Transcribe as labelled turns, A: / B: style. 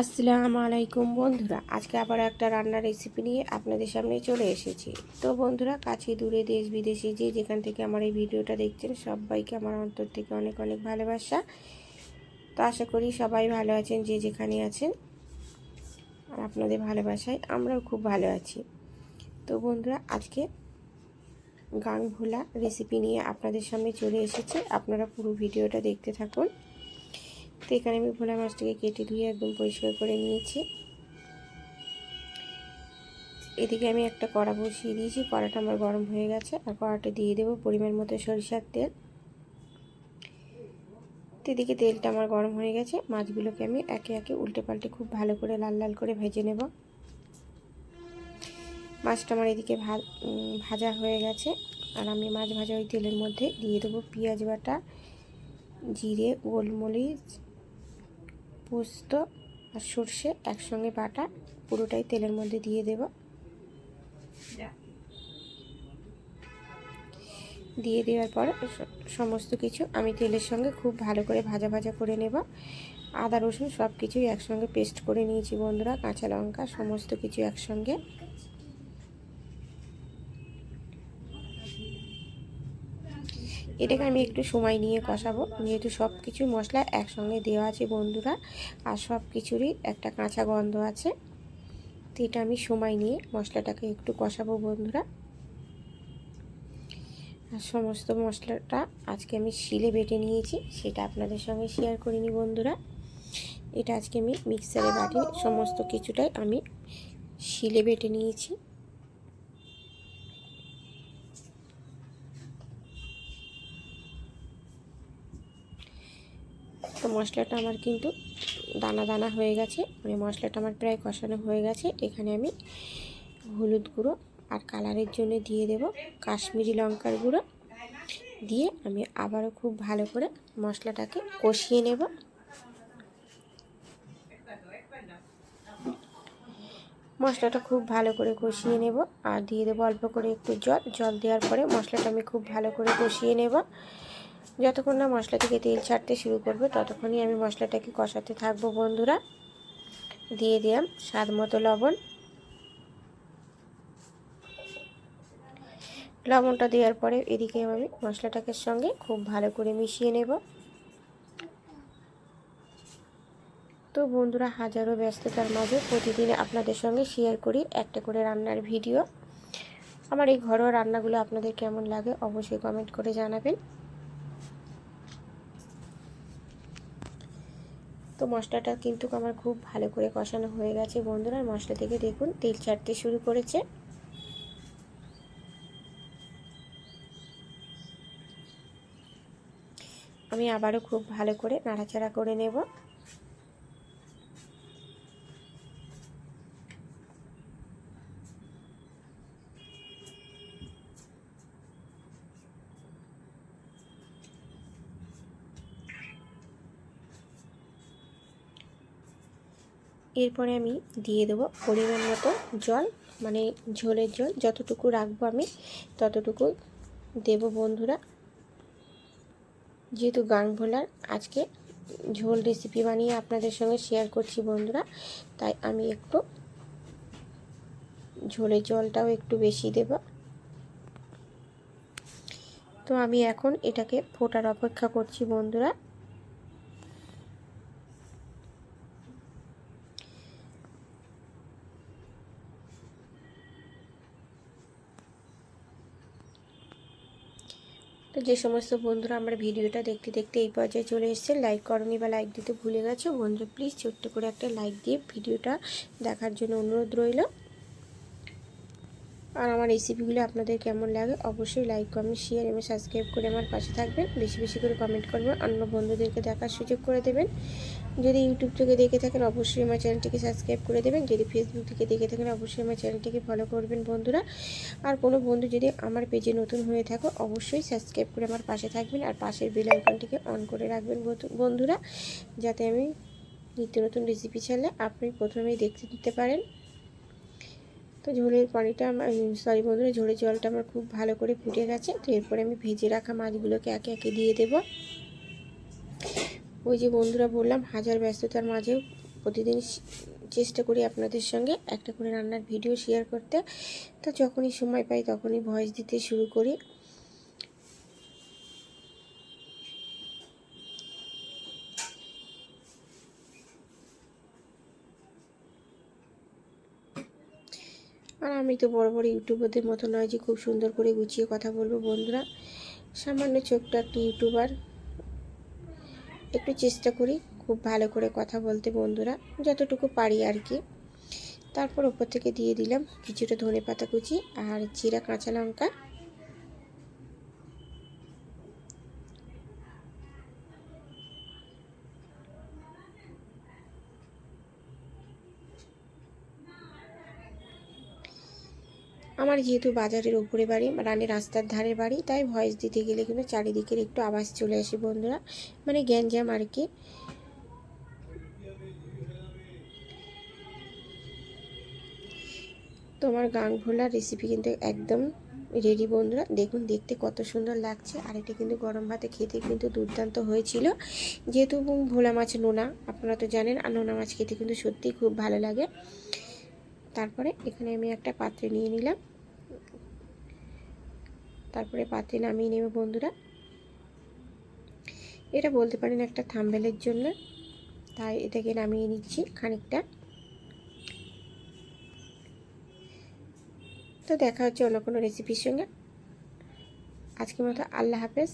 A: আসসালামু আলাইকুম বন্ধুরা, আজকে আবার একটা রান্নার রেসিপি নিয়ে আপনাদের সামনে চলে এসেছি। তো বন্ধুরা, কাছে দূরে দেশ বিদেশে যে যেখান থেকে আমার এই ভিডিওটা দেখছেন সবাইকে আমার অন্তর থেকে অনেক অনেক ভালোবাসা। তো আশা করি সবাই ভালো আছেন যে যেখানে আছেন, আর আপনাদের ভালোবাসায় আমরাও খুব ভালো আছি। তো বন্ধুরা, আজকে গাং ভোলা রেসিপি নিয়ে আপনাদের সামনে চলে এসেছি। আপনারা পুরো ভিডিওটা দেখতে থাকুন। তো এখানে আমি ভোলা মাছটাকে কেটে ধুয়ে একদম পরিষ্কার করে নিয়েছি। এদিকে আমি একটা কড়া বসিয়ে দিয়েছি, কড়াটা আমার গরম হয়ে গেছে। আর কড়াটা দিয়ে দেবো পরিমাণ মতো সরিষার তেল। এদিকে তেলটা আমার গরম হয়ে গেছে, মাছগুলোকে আমি একে একে উল্টে পাল্টে খুব ভালো করে লাল লাল করে ভেজে নেব। মাছটা আমার এদিকে ভাজা হয়ে গেছে। আর আমি মাছ ভাজা ওই তেলের মধ্যে দিয়ে দেবো পেঁয়াজ বাটা, জিরে, গোলমরিচ, পোস্ত আর সর্ষে একসঙ্গে বাটা পুরোটাই তেলের মধ্যে দিয়ে দেব। দিয়ে দেওয়ার পর সমস্ত কিছু আমি তেলের সঙ্গে খুব ভালো করে ভাজা ভাজা করে নেব। আদা রসুন সব কিছুই একসঙ্গে পেস্ট করে নিয়েছি বন্ধুরা, কাঁচা লঙ্কা সমস্ত কিছু একসঙ্গে। এটাকে আমি একটু সময় নিয়ে কষাবো, যেহেতু সব কিছু মশলা একসঙ্গে দেওয়া আছে বন্ধুরা, আর সব কিছুরই একটা কাঁচা গন্ধ আছে। তো এটা আমি সময় নিয়ে মশলাটাকে একটু কষাবো বন্ধুরা। আর সমস্ত মশলাটা আজকে আমি শিলে বেটে নিয়েছি, সেটা আপনাদের সঙ্গে শেয়ার করিনি বন্ধুরা। এটা আজকে আমি মিক্সারে বাটি সমস্ত কিছুটাই আমি শিলে বেটে নিয়েছি। তো মশলাটা আমার কিন্তু দানা দানা হয়ে গেছে, মানে মশলাটা আমার প্রায় কষানো হয়ে গেছে। এখানে আমি হলুদ গুঁড়ো আর কালারের জন্য দিয়ে দেব কাশ্মীরি লঙ্কার গুঁড়ো, দিয়ে আমি আবারও খুব ভালো করে মশলাটাকে কষিয়ে নেব। মশলাটা খুব ভালো করে কষিয়ে নেব আর দিয়ে দেবো অল্প করে একটু জল দেওয়ার পরে মশলাটা আমি খুব ভালো করে কষিয়ে নেব। যতক্ষণ না মশলা থেকে তেল ছাড়তে শুরু করবে ততক্ষণই আমি মশলাটাকে কষাতে থাকবো বন্ধুরা। দিয়ে দিলাম স্বাদ মতো লবণ। লবণটা দেওয়ার পরে এদিকে আমি মশলাটাকে সঙ্গে খুব ভালো করে মিশিয়ে নেব। তো বন্ধুরা, হাজারো ব্যস্ততার মাঝে প্রতিদিন আপনাদের সঙ্গে শেয়ার করি একটা করে রান্নার ভিডিও। আমার এই ঘরোয়া রান্নাগুলো আপনাদের কেমন লাগে অবশ্যই কমেন্ট করে জানাবেন। তো মশলাটা কিন্তু আমার খুব ভালো করে কষানো হয়ে গেছে বন্ধুরা। মশলা থেকে দেখুন তেল ছাড়তে শুরু করেছে। আমি আবারও খুব ভালো করে নাড়াচাড়া করে নেব। এরপরে আমি দিয়ে দেবো পরিমাণ মতো জল, মানে ঝোলের জল যতটুকু রাখবো আমি ততটুকু দেব বন্ধুরা। যেহেতু গাং ভোলার আজকে ঝোল রেসিপি বানিয়ে আপনাদের সঙ্গে শেয়ার করছি বন্ধুরা, তাই আমি একটু ঝোলের জলটাও একটু বেশি দেব। তো আমি এখন এটাকে ফোটার অপেক্ষা করছি বন্ধুরা। তো যে সমস্ত বন্ধুরা আমার ভিডিওটা দেখতে দেখতে এই পর্যায়ে চলে এসেছে, লাইক করনি বা লাইক দিতে ভুলে গেছো বন্ধুরা, প্লিজ ছোট্ট করে একটা লাইক দিয়ে ভিডিওটা দেখার জন্য অনুরোধ রইল। আর আমার রেসিপিগুলো আপনাদের কেমন লাগে অবশ্যই লাইক কমেন্ট শেয়ার এবং সাবস্ক্রাইব করে আমার পাশে থাকবেন। বেশি বেশি করে কমেন্ট করবেন, অন্য বন্ধুদেরকে দেখার সুযোগ করে দেবেন। যদি ইউটিউব থেকে দেখে থাকেন অবশ্যই আমার চ্যানেলটিকে সাবস্ক্রাইব করে দেবেন। যদি ফেসবুক থেকে দেখে থাকেন অবশ্যই আমার চ্যানেলটিকে ফলো করবেন বন্ধুরা। আর কোনো বন্ধু যদি আমার পেজে নতুন হয়ে থাকো অবশ্যই সাবস্ক্রাইব করে আমার পাশে থাকবেন আর পাশের বেল আইকনটিকে অন করে রাখবেন বন্ধুরা, যাতে আমি নিত্য নতুন রেসিপি ছাড়লে আপনি প্রথমেই দেখতে দিতে পারেন। তো ঝোলের পানিটা আমার বন্ধুরা, ঝোলের জলটা আমার খুব ভালো করে ফুটে গেছে। তো এরপরে আমি ভেজে রাখা মাছগুলোকে একে একে দিয়ে দেব। ওই যে বন্ধুরা বললাম হাজার ব্যস্ততার মাঝেও প্রতিদিন চেষ্টা করি আপনাদের সঙ্গে একটা করে রান্নার ভিডিও শেয়ার করতে। তো যখনই সময় পাই তখনই ভয়েস দিতে শুরু করি। আর আমি তো বড় বড় ইউটিউবারদের মতো নয় যে খুব সুন্দর করে গুছিয়ে কথা বলবো বন্ধুরা। সামান্য ছোট্ট একটা ইউটিউবার, একটু চেষ্টা করি খুব ভালো করে কথা বলতে বন্ধুরা, যতটুকু পারি আর কি। তারপর ওপর থেকে দিয়ে দিলাম কিছুটা ধনেপাতা কুচি আর জিরা কাঁচা লঙ্কা। আমার যেহেতু বাজারের উপরে বাড়ি, মানে রাস্তার ধারে বাড়ি, তাই ভয়েস দিতে গেলে কিন্তু চারিদিকের একটু আওয়াজ চলে আসে বন্ধুরা, মানে গ্যাঞ্জাম আর কি। তোমার গাং ভোলার রেসিপি কিন্তু একদম রেডি বন্ধুরা। দেখুন দেখতে কত সুন্দর লাগছে, আর এটা কিন্তু গরম ভাতে খেতে কিন্তু দুর্দান্ত হয়েছিল। যেহেতু ভোলা মাছ নোনা, আপনারা তো জানেন, আর নোনা মাছ খেতে কিন্তু সত্যিই খুব ভালো লাগে। তারপরে এখানে আমি একটা পাত্রে নিয়ে নিলাম, তারপরে পাত্রে নামিয়ে নেব বন্ধুরা। এটা বলতে পারেন একটা থাম্বনেলের জন্য, তাই এটাকে নামিয়ে নিচ্ছি খানিকটা। তো দেখা হচ্ছে অন্য কোনো রেসিপির সঙ্গে। আজকের মতো আল্লাহ হাফেজ।